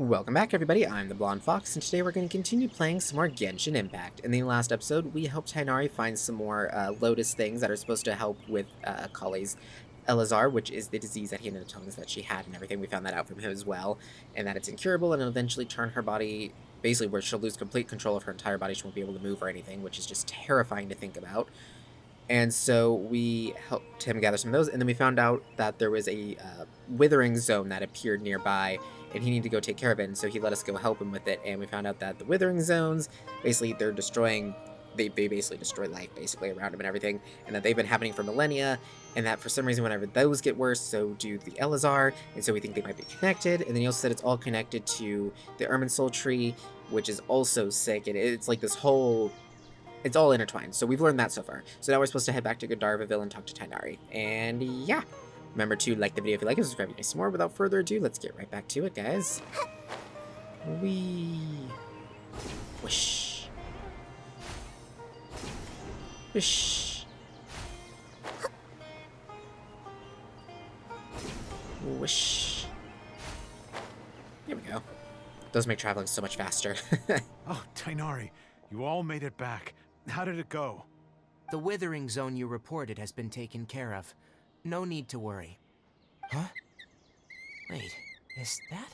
Welcome back, everybody. I'm the Blonde Fox, and today we're going to continue playing some more Genshin Impact. In the last episode, we helped Tainari find some more Lotus things that are supposed to help with Kale's Elazar, which is the disease that he ended up telling us that she had and everything. We found that out from him as well, and that it's incurable and it'll eventually turn her body, basically where she'll lose complete control of her entire body. She won't be able to move or anything, which is just terrifying to think about. And so we helped him gather some of those, and then we found out that there was a withering zone that appeared nearby, and he needed to go take care of it, and so he let us go help him with it, and we found out that the withering zones, basically, they're destroying, they basically destroy life, basically, around him and everything, and that they've been happening for millennia, and that for some reason, whenever those get worse, so do the Elazar, and so we think they might be connected, and then he also said it's all connected to the Soul tree, which is also sick, and it's like this whole... It's all intertwined, so we've learned that so far. So now we're supposed to head back to Gandharvaville and talk to Tainari. And yeah, remember to like the video if you like it, subscribe if you like some more. Without further ado, let's get right back to it, guys. Whee. Whoosh. Whoosh. Whoosh. Here we go. Does make traveling so much faster. Oh, Tainari, you all made it back. How did it go? The withering zone you reported has been taken care of. No need to worry. Huh? Wait, is that?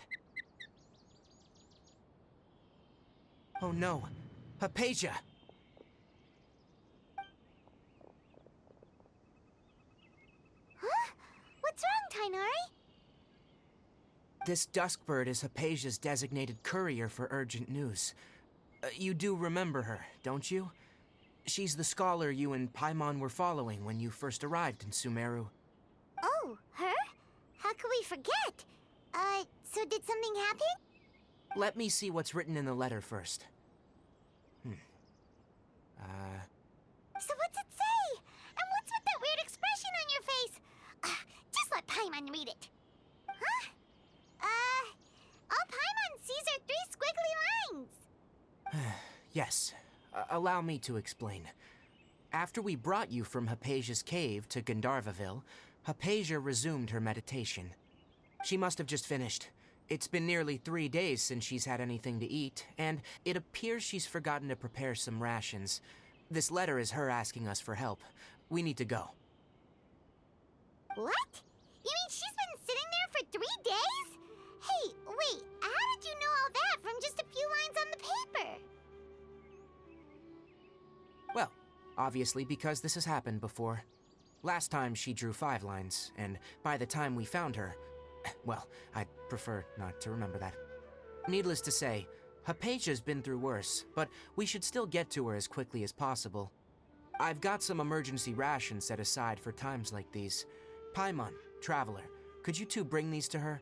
Oh no, Hypatia! Huh? What's wrong, Tainari? This Duskbird is Hypatia's designated courier for urgent news. You do remember her, don't you? She's the scholar you and Paimon were following when you first arrived in Sumeru. Oh, her? How could we forget? So did something happen? Let me see what's written in the letter first. So what's it say? And what's with that weird expression on your face? Just let Paimon read it. Huh? All Paimon sees are 3 squiggly lines. Yes. Allow me to explain. After we brought you from Hypatia's cave to Gandharvaville, Hypatia resumed her meditation. She must have just finished. It's been nearly 3 days since she's had anything to eat, and it appears she's forgotten to prepare some rations. This letter is her asking us for help. We need to go. What? You mean she's been sitting there for 3 days? Hey, wait, how did you know all that from just a few lines on the paper? Well, obviously because this has happened before. Last time she drew 5 lines, and by the time we found her... Well, I'd prefer not to remember that. Needless to say, Hypatia's been through worse, but we should still get to her as quickly as possible. I've got some emergency rations set aside for times like these. Paimon, Traveler, could you two bring these to her?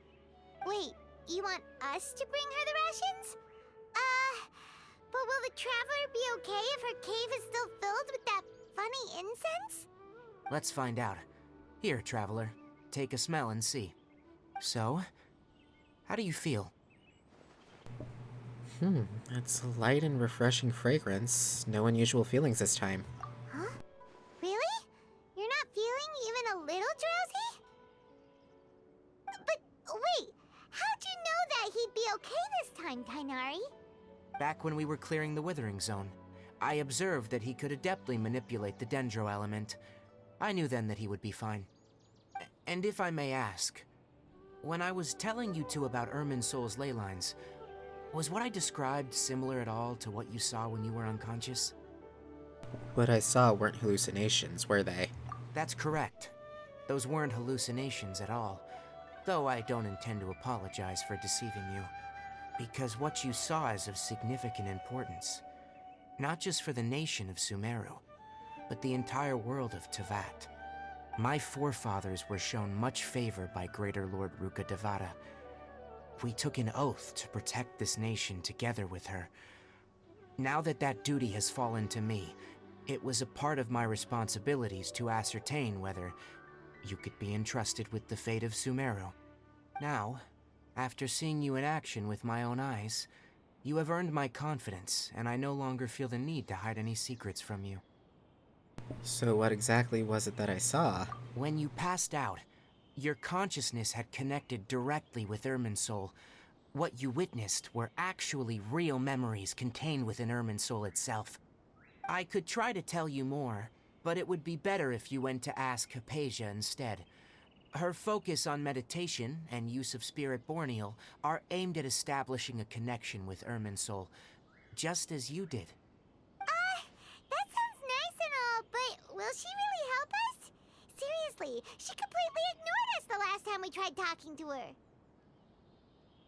Wait, you want us to bring her the rations? But will the Traveler be okay if her cave is still filled with that funny incense? Let's find out. Here, Traveler, take a smell and see. So, how do you feel? It's a light and refreshing fragrance. No unusual feelings this time. Huh? Really? You're not feeling even a little drowsy? But wait, how'd you know that he'd be okay this time, Tainari? Back when we were clearing the Withering Zone, I observed that he could adeptly manipulate the Dendro element. I knew then that he would be fine. And if I may ask, when I was telling you two about Soul's ley lines, was what I described similar at all to what you saw when you were unconscious? What I saw weren't hallucinations, were they? That's correct. Those weren't hallucinations at all, though I don't intend to apologize for deceiving you, because what you saw is of significant importance, not just for the nation of Sumeru, but the entire world of Teyvat. My forefathers were shown much favor by Greater Lord Ruka Devata. We took an oath to protect this nation together with her. Now that that duty has fallen to me, it was a part of my responsibilities to ascertain whether you could be entrusted with the fate of Sumeru. Now, after seeing you in action with my own eyes, you have earned my confidence, and I no longer feel the need to hide any secrets from you. So what exactly was it that I saw? When you passed out, your consciousness had connected directly with Soul, What you witnessed were actually real memories contained within Irminsul itself. I could try to tell you more, but it would be better if you went to ask Hypatia instead. Her focus on meditation and use of Spirit Borneal are aimed at establishing a connection with Irminsul, just as you did. That sounds nice and all, but will she really help us? Seriously, she completely ignored us the last time we tried talking to her.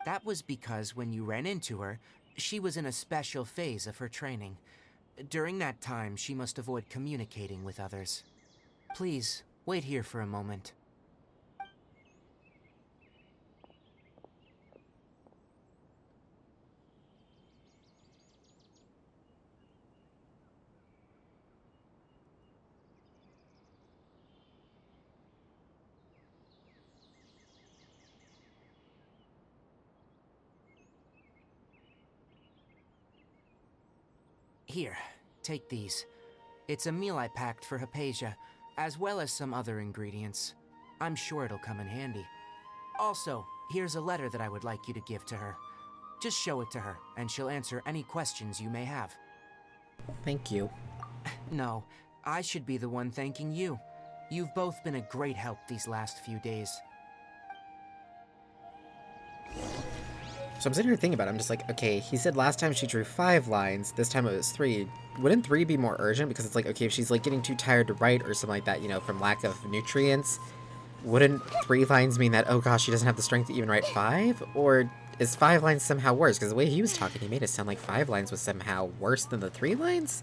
That was because when you ran into her, she was in a special phase of her training. During that time, she must avoid communicating with others. Please, wait here for a moment. Here, take these. It's a meal I packed for Hypatia, as well as some other ingredients. I'm sure it'll come in handy. Also, here's a letter that I would like you to give to her. Just show it to her, and she'll answer any questions you may have. Thank you. No, I should be the one thanking you. You've both been a great help these last few days. So I'm sitting here thinking about it. I'm just like, okay, he said last time she drew 5 lines, this time it was 3. Wouldn't 3 be more urgent? Because it's like, okay, if she's like getting too tired to write or something like that, you know, from lack of nutrients, wouldn't 3 lines mean that, oh gosh, she doesn't have the strength to even write 5? Or is 5 lines somehow worse? Because the way he was talking, he made it sound like 5 lines was somehow worse than the 3 lines?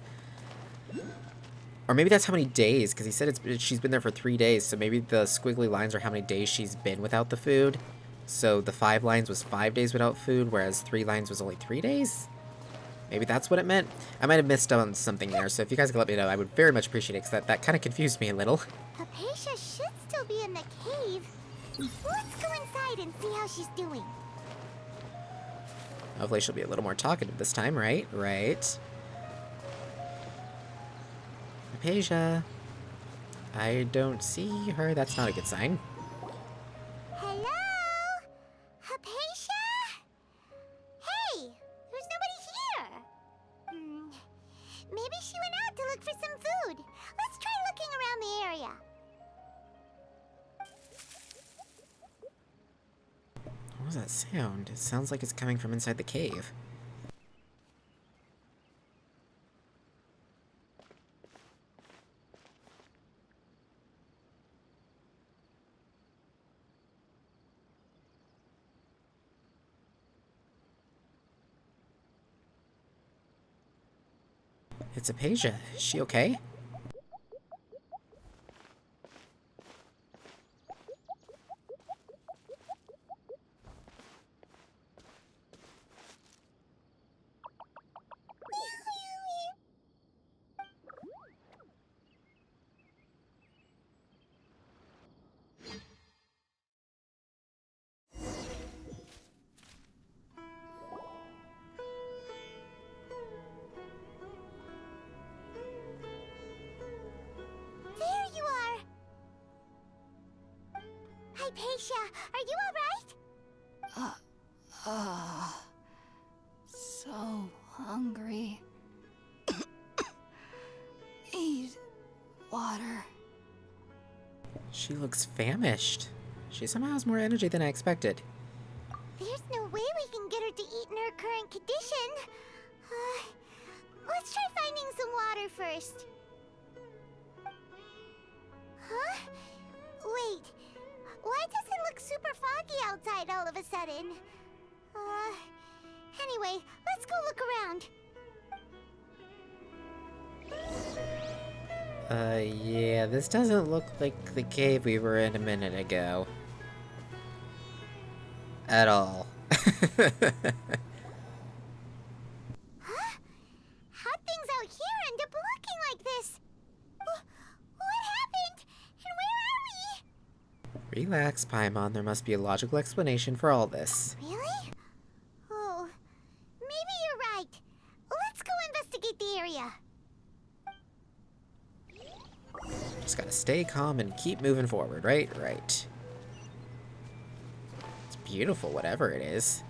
Or maybe that's how many days, because he said she's been there for 3 days, so maybe the squiggly lines are how many days she's been without the food. So the 5 lines was 5 days without food, whereas 3 lines was only 3 days? Maybe that's what it meant? I might have missed on something there, so if you guys could let me know, I would very much appreciate it, because that kind of confused me a little. Hypatia should still be in the cave. Let's go inside and see how she's doing. Hopefully she'll be a little more talkative this time, right? Right. Hypatia. I don't see her. That's not a good sign. Hello? Hypatia? Hey, there's nobody here. Maybe she went out to look for some food. Let's try looking around the area. What was that sound? It sounds like it's coming from inside the cave. It's Hypatia. Is she okay? There you are. Hypatia, are you alright? So hungry. Need water. She looks famished. She somehow has more energy than I expected. There's no way we can get her to eat in her current condition. Let's try finding some water first. Huh? Wait. Why does it look super foggy outside all of a sudden? Anyway, let's go look around. Yeah, this doesn't look like the cave we were in a minute ago. At all. Huh? How'd things out here end up looking like this? What happened? And where are we? Relax, Paimon. There must be a logical explanation for all this. Really? Oh, maybe you're right. Let's go investigate the area. Just gotta stay calm and keep moving forward, right? Right. It's beautiful, whatever it is.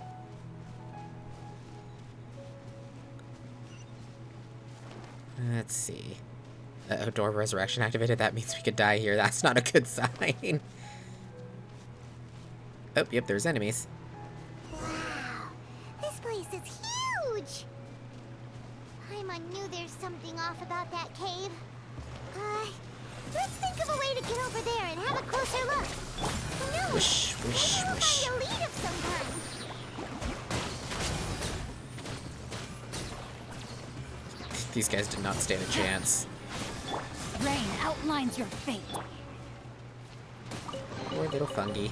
Let's see. Door resurrection activated. That means we could die here. That's not a good sign. Oh, yep, there's enemies. Wow, this place is huge! Paimon knew there's something off about that cave. Let's think of a way to get over there and have a closer look. Who knows? Wish, wish, Maybe we'll wish. find a lead of some kind. These guys did not stand a chance. Rain outlines your fate. Poor little fungi.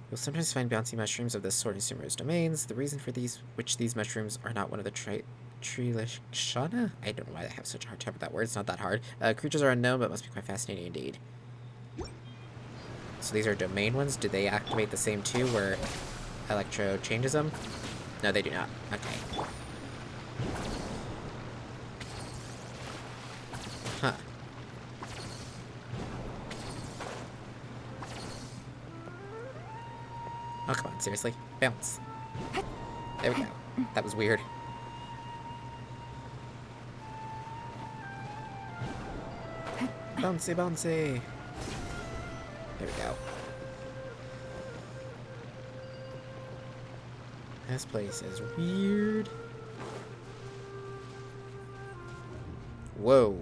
You'll sometimes find bouncy mushrooms of this sort in Sumeru's domains. The reason for these mushrooms are not one of the Trilishana? I don't know why I have such a hard time with that word. It's not that hard. Creatures are unknown, but must be quite fascinating indeed. So these are domain ones. Do they activate the same too, where Electro changes them? No, they do not. Okay. Huh. Oh, come on, seriously? Bounce. There we go. That was weird. Bouncy, bouncy. There we go. This place is weird. Whoa.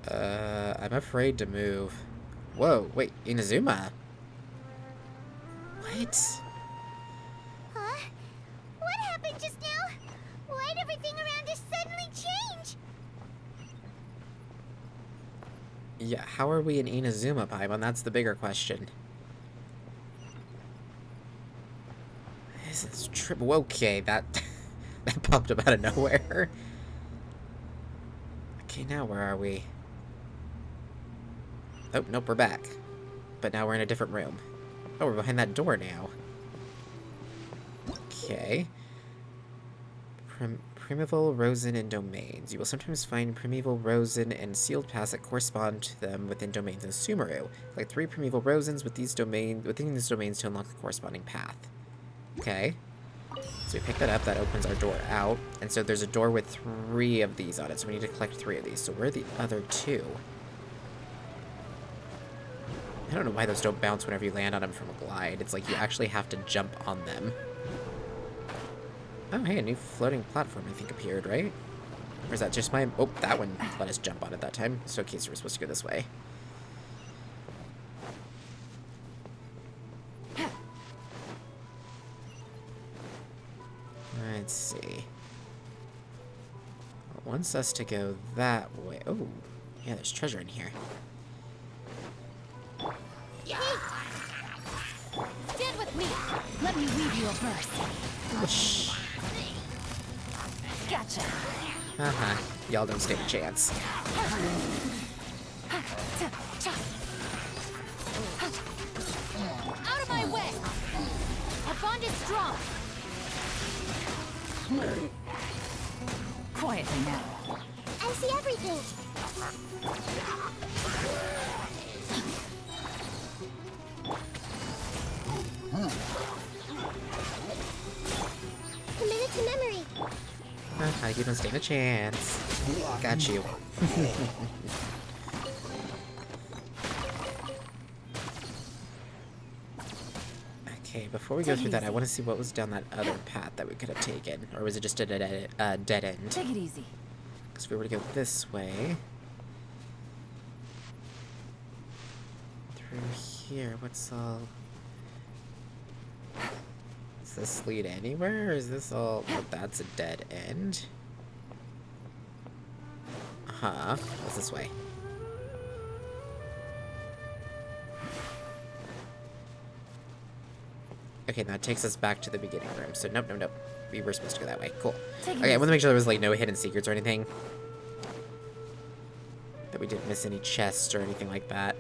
I'm afraid to move. Whoa, wait, Inazuma? What? Huh? What happened just now? Why'd everything around us suddenly change? Yeah, how are we in Inazuma, Paimon? That's the bigger question. This is triple. Okay, that that popped up out of nowhere. Okay, now where are we? Oh, nope, we're back. But now we're in a different room. Oh, we're behind that door now. Okay. Primeval, Rosen, and domains. You will sometimes find Primeval, Rosen, and sealed paths that correspond to them within domains in Sumeru. Like 3 Primeval Rosens within these domains to unlock the corresponding path. Okay. So we pick that up, that opens our door out. And so there's a door with 3 of these on it, so we need to collect 3 of these. So where are the other 2? I don't know why those don't bounce whenever you land on them from a glide. It's like you actually have to jump on them. Oh, hey, a new floating platform, I think, appeared, right? Or is that just my... Oh, that one let us jump on it that time. So, okay, so we're supposed to go this way. Let's see. It wants us to go that way. Oh, yeah, there's treasure in here. Stand with me. Let me weave you a verse. Whoosh. Gotcha. Uh-huh. Y'all don't stand a chance. Out of my way. Our bond is strong. Quietly now. I see everything. Committed to memory. Uh-huh, you don't stand a chance. Got you. Okay, before we go through that, I want to see what was down that other path that we could have taken. Or was it just a dead end? Take it easy. Because if we were to go this way... Through here, what's all... Does this lead anywhere, or is this all... Oh, that's a dead end. Uh-huh. What's this way? Okay, now it takes us back to the beginning room. So, nope, nope, nope. We were supposed to go that way. Cool. Okay, I want to make sure there was, like, no hidden secrets or anything. That we didn't miss any chests or anything like that.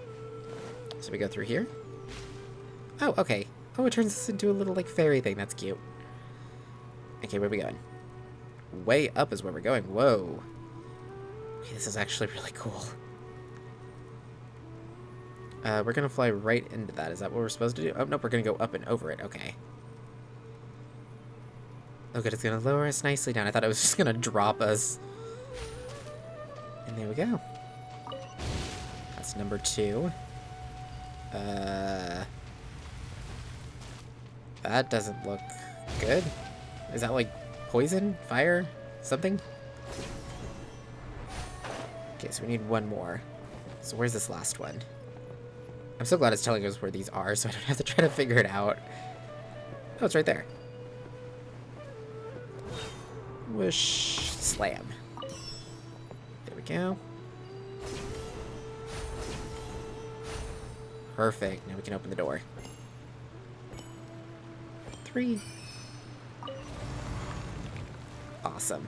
So we go through here. Oh, okay. Oh, it turns us into a little, like, fairy thing. That's cute. Okay, where are we going? Way up is where we're going. Whoa. Okay, this is actually really cool. We're gonna fly right into that. Is that what we're supposed to do? Oh, nope, we're gonna go up and over it. Okay. Oh, good, it's gonna lower us nicely down. I thought it was just gonna drop us. And there we go. That's number 2. That doesn't look good. Is that like poison? Fire? Something? Okay, so we need one more. So where's this last one? I'm so glad it's telling us where these are, so I don't have to try to figure it out. Oh, it's right there. Whoosh. Slam. There we go. Perfect. Now we can open the door. 3. Awesome.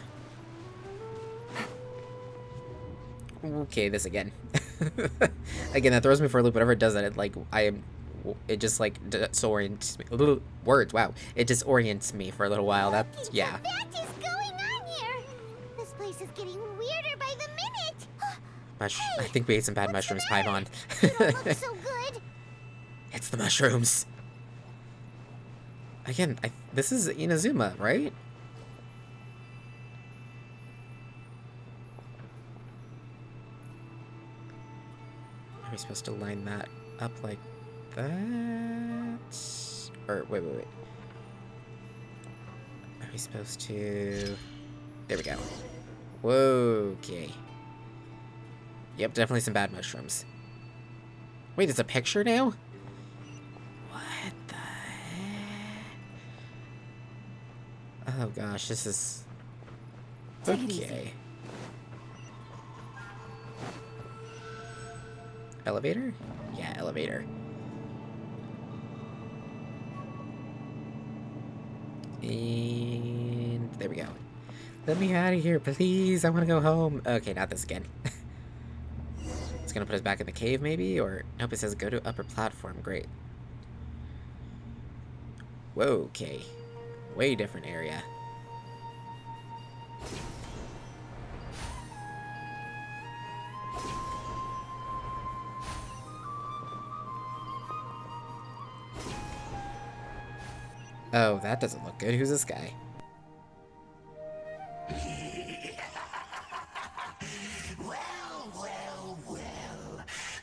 Okay, this again. Again, that throws me for a loop. Whenever it does that, it just like disorients me. Words, wow. It disorients me for a little while. That's, yeah. What is going on here? This place is getting weirder by the minute. I think we ate some bad mushrooms, Paimon. You don't look so good. It's the mushrooms. Again, this is Inazuma, right? Are we supposed to line that up like that? Or, wait. Are we supposed to... There we go. Whoa, okay. Yep, definitely some bad mushrooms. Wait, it's a picture now? What the heck? Oh gosh, this is... Okay. Elevator? Yeah, elevator. And there we go. Let me out of here, please. I want to go home. Okay, not this again. It's gonna put us back in the cave, maybe? Or, nope, it says go to upper platform. Great. Whoa, okay. Way different area. Oh, that doesn't look good. Who's this guy? Well.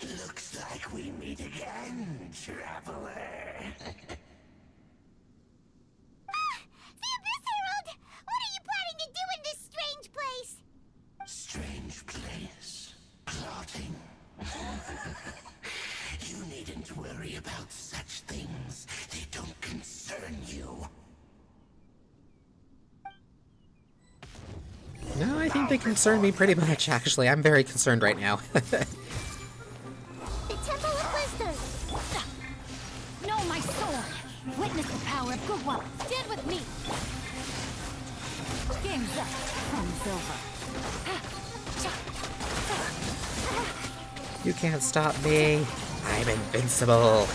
Looks like we meet again, traveler. The Abyss Herald! What are you planning to do in this strange place? Strange place. Plotting. You needn't worry about such things. They don't concern you. No, I think they concern me pretty much, actually. I'm very concerned right now. The Temple of Wisdom! Know my sword! Witness the power of good one! Stand with me! Game's up. Fun's over. You can't stop me. I'm invincible.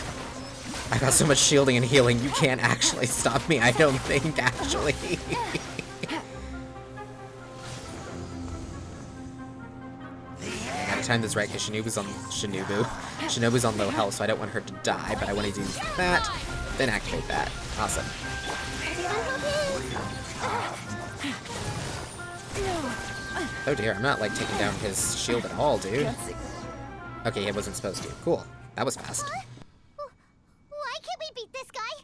I got so much shielding and healing, you can't actually stop me, I don't think, actually. I gotta time this right, because Shinobu's on low health, so I don't want her to die, but I want to do that, then activate that. Awesome. Oh dear, I'm not, like, taking down his shield at all, dude. Okay, it wasn't supposed to. Cool. That was fast. Why can't we beat this guy?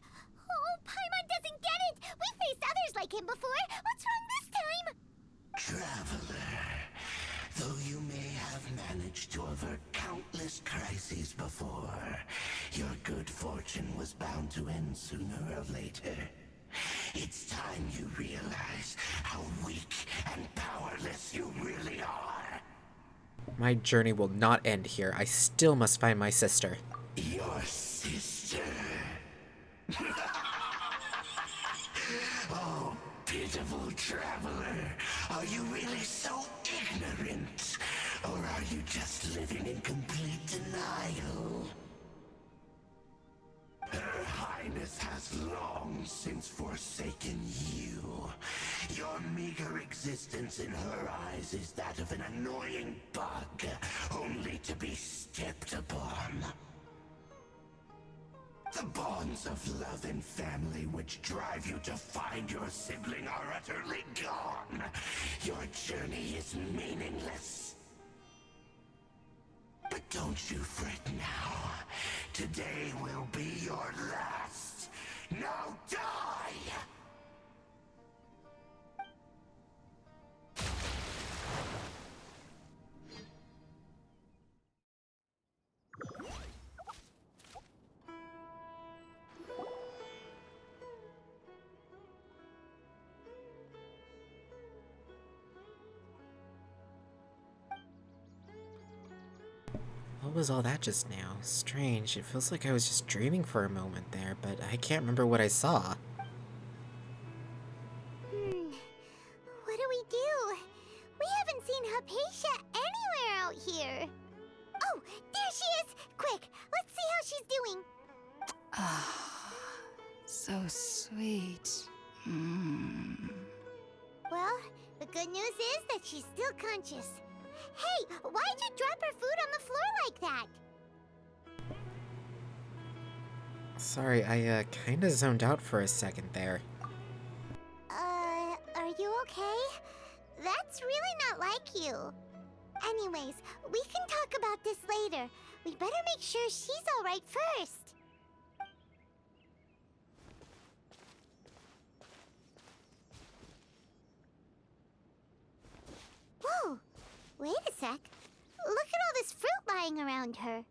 Oh, Paimon doesn't get it! We faced others like him before! What's wrong this time? Traveler, though you may have managed to avert countless crises before, your good fortune was bound to end sooner or later. It's time you realize how weak and powerless you really are. My journey will not end here. I still must find my sister. Your sister. Oh, pitiful traveler. Are you really so ignorant? Or are you just living in complete denial? Her Highness has long since forsaken you. Your meager existence in her eyes is that of an annoying bug, only to be stepped upon. The bonds of love and family which drive you to find your sibling are utterly gone. Your journey is meaningless. But don't you fret now. Today will be your last. Now die! What was all that just now? Strange, it feels like I was just dreaming for a moment there, but I can't remember what I saw. What do we do? We haven't seen Hypatia anywhere out here. Oh, there she is! Quick, let's see how she's doing. Ah, so sweet. Well, the good news is that she's still conscious. Hey, why'd you drop her food on the floor like that? Sorry, I kinda zoned out for a second there. Are you okay? That's really not like you. Anyways, we can talk about this later. We better make sure she's alright first. Whoa! Wait a sec. Look at all this fruit lying around her.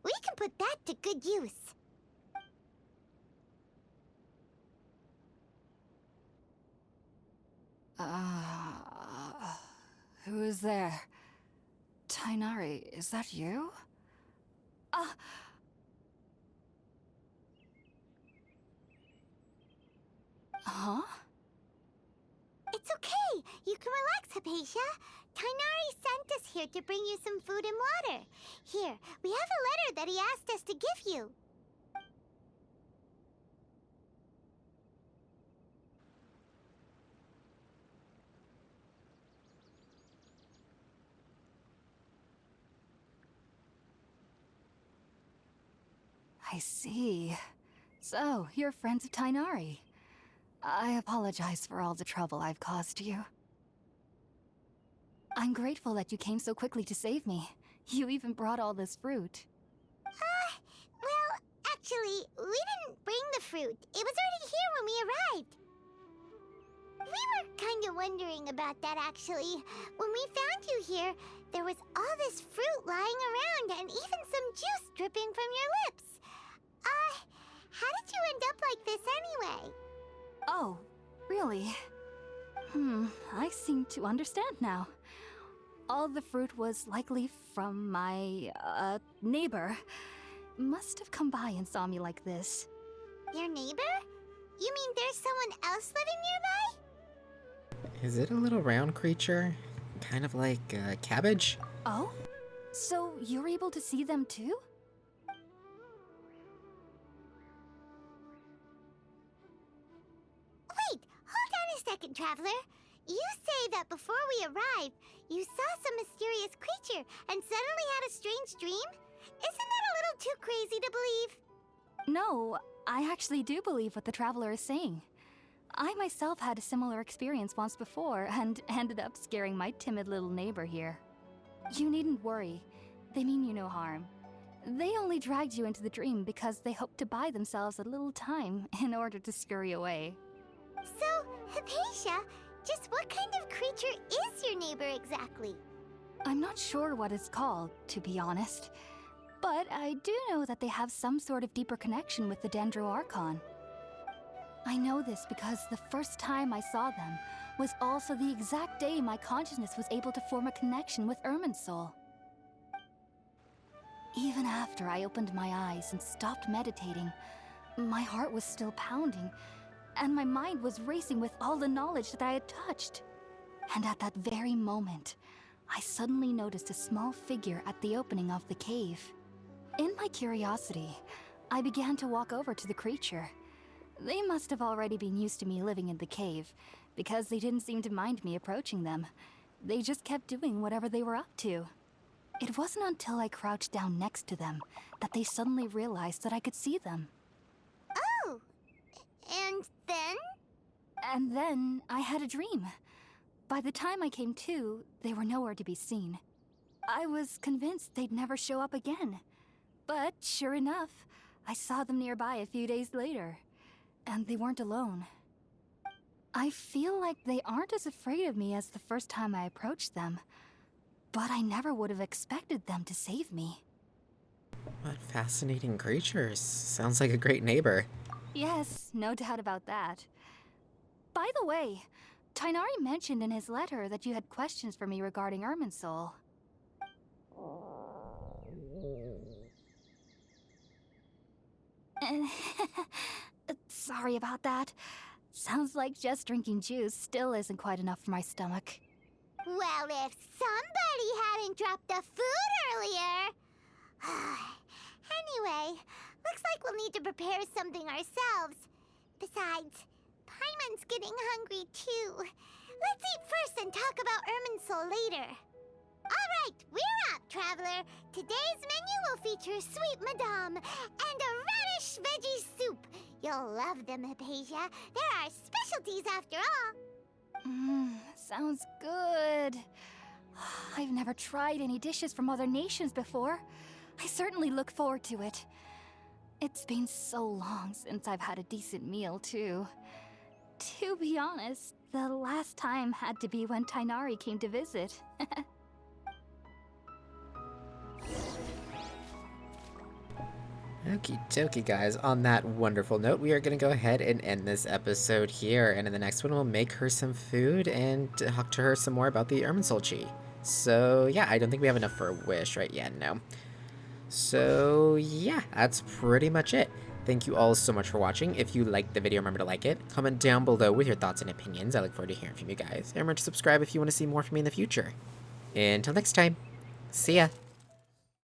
We can put that to good use. Who is there? Tainari, is that you? Huh? It's okay. You can relax, Hypatia. Tainari sent us here to bring you some food and water. Here, we have a letter that he asked us to give you. I see. So, you're friends of Tainari. I apologize for all the trouble I've caused you. I'm grateful that you came so quickly to save me. You even brought all this fruit. Well, actually, we didn't bring the fruit. It was already here when we arrived. We were kind of wondering about that, actually. When we found you here, there was all this fruit lying around and even some juice dripping from your lips. How did you end up like this anyway? Oh, really? I seem to understand now. All the fruit was likely from my, neighbor. Must have come by and saw me like this. Your neighbor? You mean there's someone else living nearby? Is it a little round creature? Kind of like cabbage? Oh? So you're able to see them too? Wait, hold on a second, Traveler. You say that before we arrived, you saw some mysterious creature and suddenly had a strange dream? Isn't that a little too crazy to believe? No, I actually do believe what the Traveler is saying. I myself had a similar experience once before and ended up scaring my timid little neighbor here. You needn't worry. They mean you no harm. They only dragged you into the dream because they hoped to buy themselves a little time in order to scurry away. So, Hypatia, just what kind of creature is your neighbor exactly? I'm not sure what it's called, to be honest. But I do know that they have some sort of deeper connection with the Dendro Archon. I know this because the first time I saw them was also the exact day my consciousness was able to form a connection with Irminsul. Even after I opened my eyes and stopped meditating, my heart was still pounding, and my mind was racing with all the knowledge that I had touched. And at that very moment, I suddenly noticed a small figure at the opening of the cave. In my curiosity, I began to walk over to the creature. They must have already been used to me living in the cave, because they didn't seem to mind me approaching them. They just kept doing whatever they were up to. It wasn't until I crouched down next to them that they suddenly realized that I could see them. And then? And then I had a dream. By the time I came to, they were nowhere to be seen. I was convinced they'd never show up again. But sure enough, I saw them nearby a few days later. And they weren't alone. I feel like they aren't as afraid of me as the first time I approached them. But I never would have expected them to save me. What fascinating creatures. Sounds like a great neighbor. Yes, no doubt about that. By the way, Tainari mentioned in his letter that you had questions for me regarding Irminsul. Sorry about that. Sounds like just drinking juice still isn't quite enough for my stomach. Well, if somebody hadn't dropped the food earlier... Anyway, looks like we'll need to prepare something ourselves. Besides, Paimon's getting hungry too. Let's eat first and talk about Irminsul later. Alright, we're up, traveler. Today's menu will feature sweet madame and a radish veggie soup. You'll love them, Hypatia. They're our specialties after all. Sounds good. I've never tried any dishes from other nations before. I certainly look forward to it. It's been so long since I've had a decent meal, too. To be honest, the last time had to be when Tainari came to visit. Okie dokie, guys. On that wonderful note, we are going to go ahead and end this episode here. And in the next one, we'll make her some food and talk to her some more about the Irminsul Chi. So, yeah, I don't think we have enough for a wish right yet, no. So, yeah, that's pretty much it. Thank you all so much for watching. If you liked the video, remember to like it. Comment down below with your thoughts and opinions. I look forward to hearing from you guys. And remember to subscribe if you want to see more from me in the future. Until next time, see ya!